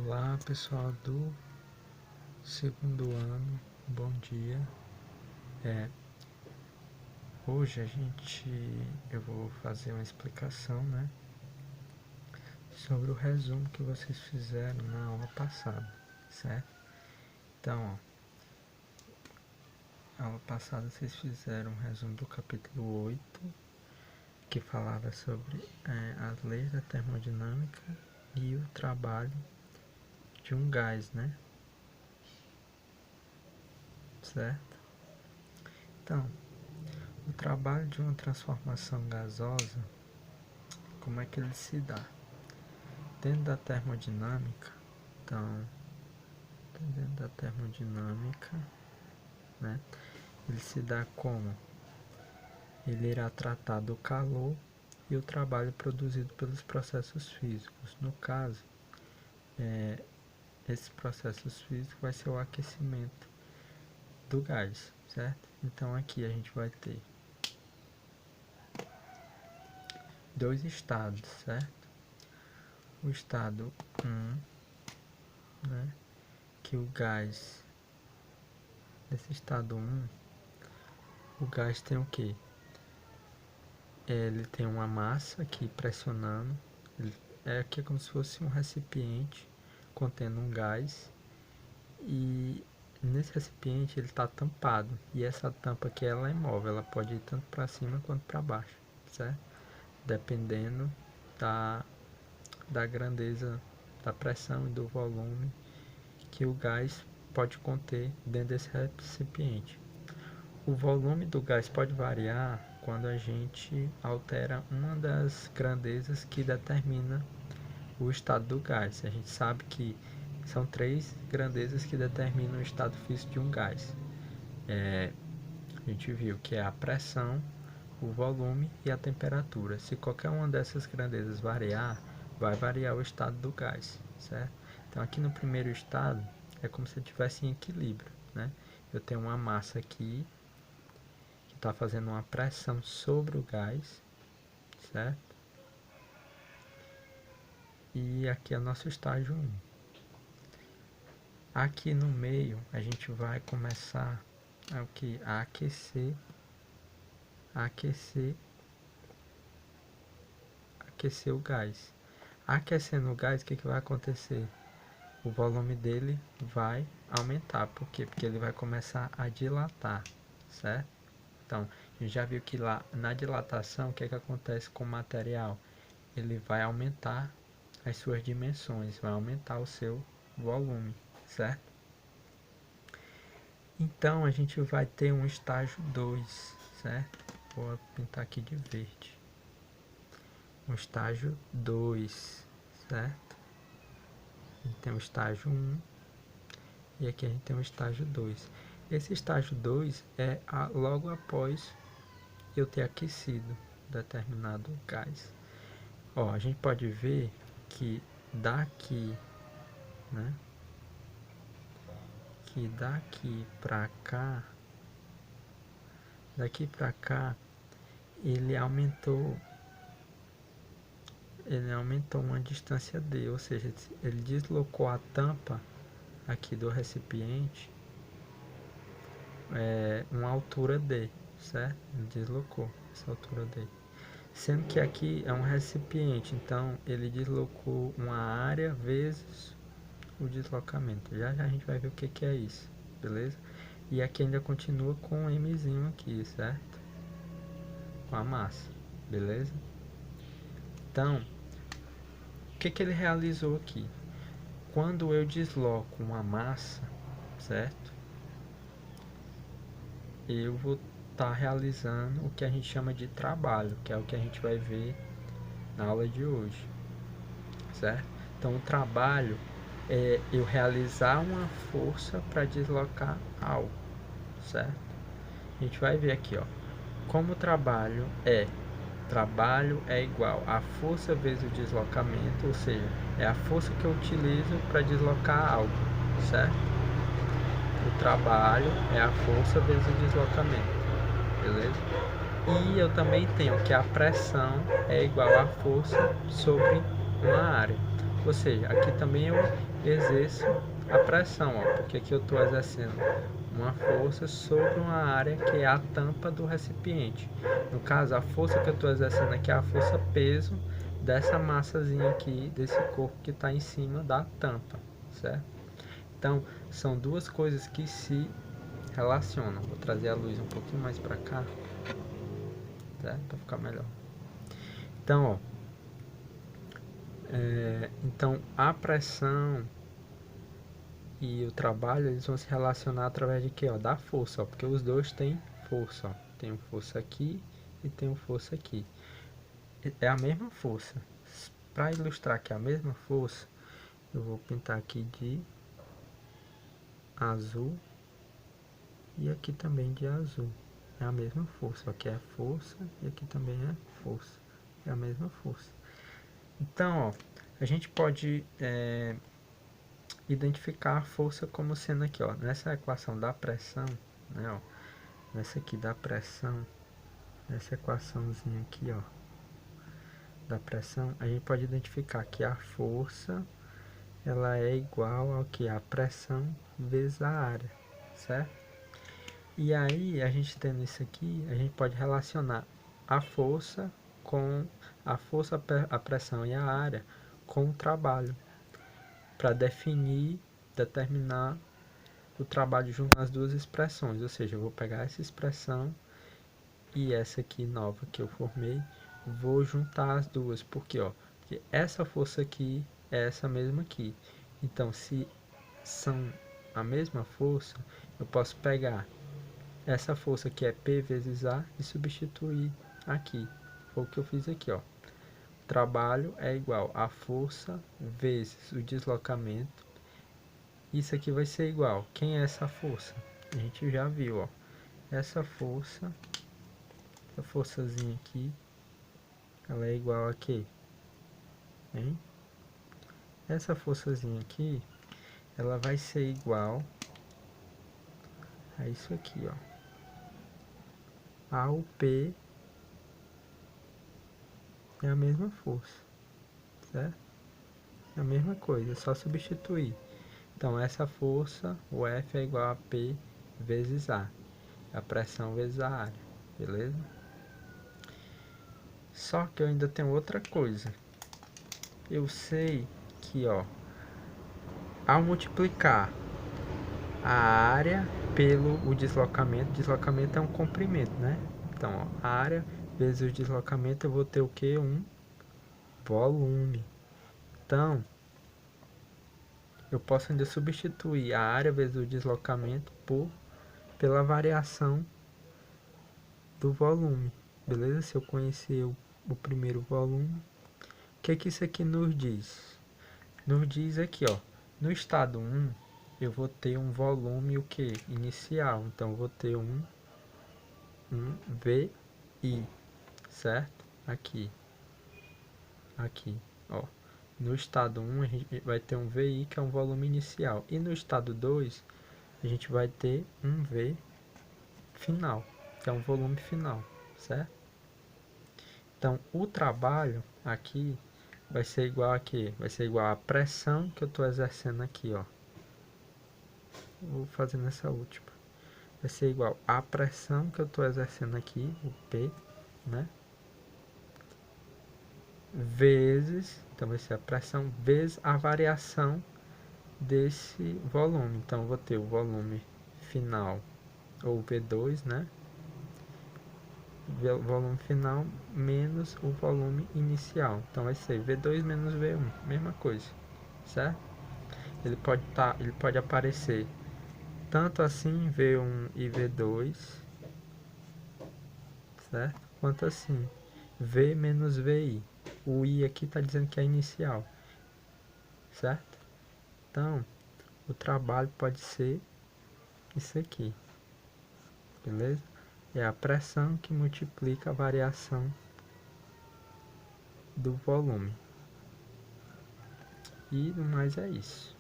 Olá pessoal do segundo ano, bom dia. Hoje eu vou fazer uma explicação, sobre o resumo que vocês fizeram na aula passada, certo? Então, na aula passada vocês fizeram um resumo do capítulo 8, que falava sobre as leis da termodinâmica e o trabalho de um gás, certo? Então, o trabalho de uma transformação gasosa, como é que ele se dá? Dentro da termodinâmica, ele se dá como? Ele irá tratar do calor e o trabalho produzido pelos processos físicos. No caso, esses processos físicos vai ser o aquecimento do gás, certo? Então aqui a gente vai ter dois estados, certo? O estado 1, que o gás, nesse estado 1, o gás tem o que? Ele tem uma massa aqui pressionando, aqui é como se fosse um recipiente contendo um gás, e nesse recipiente ele está tampado, e essa tampa aqui ela é móvel, ela pode ir tanto para cima quanto para baixo, certo? Dependendo da grandeza, da pressão e do volume que o gás pode conter dentro desse recipiente. O volume do gás pode variar quando a gente altera uma das grandezas que determina o estado do gás. A gente sabe que são 3 grandezas que determinam o estado físico de um gás. A gente viu que é a pressão, o volume e a temperatura. Se qualquer uma dessas grandezas variar, vai variar o estado do gás, certo? Então aqui no primeiro estado é como se estivesse em equilíbrio, Eu tenho uma massa aqui que está fazendo uma pressão sobre o gás, certo? E aqui é o nosso estágio 1. Aqui no meio a gente vai começar a aquecer o gás. Aquecendo o gás, o que vai acontecer? O volume dele vai aumentar. Por quê? Porque ele vai começar a dilatar, certo? Então, a gente já viu que lá na dilatação, o que acontece com o material? Ele vai aumentar as suas dimensões, vai aumentar o seu volume, certo? Então, a gente vai ter um estágio 2, certo? Vou pintar aqui de verde. Um estágio 2, certo? A gente tem o estágio 1 e aqui a gente tem o estágio 2. Esse estágio 2 é logo após eu ter aquecido determinado gás. A gente pode ver que daqui, que daqui para cá, ele aumentou uma distância D, ou seja, ele deslocou a tampa aqui do recipiente uma altura D, certo? Ele deslocou essa altura D. Sendo que aqui é um recipiente, então ele deslocou uma área vezes o deslocamento. Já a gente vai ver o que é isso, beleza? E aqui ainda continua com um Mzinho aqui, certo? Com a massa, beleza? Então, o que ele realizou aqui? Quando eu desloco uma massa, certo? Eu vou estar realizando o que a gente chama de trabalho, que é o que a gente vai ver na aula de hoje, certo? Então, o trabalho é eu realizar uma força para deslocar algo, certo? A gente vai ver aqui, como o trabalho é igual a força vezes o deslocamento, ou seja, é a força que eu utilizo para deslocar algo, certo? O trabalho é a força vezes o deslocamento, beleza? E eu também tenho que a pressão é igual a força sobre uma área. Ou seja, aqui também eu exerço a pressão, ó, porque aqui eu estou exercendo uma força sobre uma área que é a tampa do recipiente. No caso, a força que eu estou exercendo aqui é a força peso dessa massazinha aqui, desse corpo que está em cima da tampa, certo? Então, são duas coisas que se relacionam. Vou trazer a luz um pouquinho mais para cá, certo? Para ficar melhor. Então, ó, então a pressão e o trabalho, eles vão se relacionar através de quê? Ó, da força, ó, porque os dois têm força, ó. Tem força aqui e tem força aqui. É a mesma força. Para ilustrar que é a mesma força, eu vou pintar aqui de azul e aqui também de azul. É a mesma força, aqui é força e aqui também é força. É a mesma força. Então, ó, a gente pode identificar a força como sendo aqui, ó, nessa equação da pressão, né, ó, nessa aqui da pressão, nessa equaçãozinha aqui, ó, da pressão, a gente pode identificar que a força ela é igual ao que a pressão vezes a área, certo? E aí a gente tendo isso aqui, a gente pode relacionar a força com a força, a pressão e a área com o trabalho para determinar o trabalho junto às duas expressões, ou seja, eu vou pegar essa expressão e essa aqui nova que eu formei, vou juntar as duas, porque ó, porque essa força aqui é essa mesma aqui. Então, se são a mesma força, eu posso pegar essa força que é P vezes A e substituir aqui. Foi o que eu fiz aqui, ó. O trabalho é igual a força vezes o deslocamento. Isso aqui vai ser igual. Quem é essa força? A gente já viu, ó. Essa força, essa forçazinha aqui, ela é igual a quê? Hein? Essa forçazinha aqui, ela vai ser igual a isso aqui, ó. Ao P é a mesma força, certo? É a mesma coisa, é só substituir. Então, essa força, o F é igual a P vezes A. A pressão vezes a área, beleza? Só que eu ainda tenho outra coisa. Eu sei que, ó, ao multiplicar a área pelo o deslocamento é um comprimento, né? Então, ó, a área vezes o deslocamento, eu vou ter o que? Um volume. Então, eu posso ainda substituir a área vezes o deslocamento pela variação do volume, beleza? Se eu conhecer o primeiro volume, o que isso aqui nos diz? Nos diz aqui, ó, no estado 1, eu vou ter um volume o que? Inicial. Então, eu vou ter um VI, certo? Aqui, ó. No estado 1, a gente vai ter um VI, que é um volume inicial. E no estado 2, a gente vai ter um V final, que é um volume final, certo? Então, o trabalho aqui vai ser igual a quê? Vai ser igual à pressão que eu estou exercendo aqui, ó. Vou fazer nessa última. Vai ser igual à pressão que eu estou exercendo aqui, o P, né? Vezes, então vai ser a pressão vezes a variação desse volume. Então, eu vou ter o volume final, ou V2, né? Volume final menos o volume inicial. Então, vai ser V2 menos V1, mesma coisa, certo? Ele pode aparecer tanto assim V1 e V2, certo? Quanto assim V menos VI. O I aqui está dizendo que é inicial, certo? Então, o trabalho pode ser isso aqui, beleza? É a pressão que multiplica a variação do volume. E no mais é isso.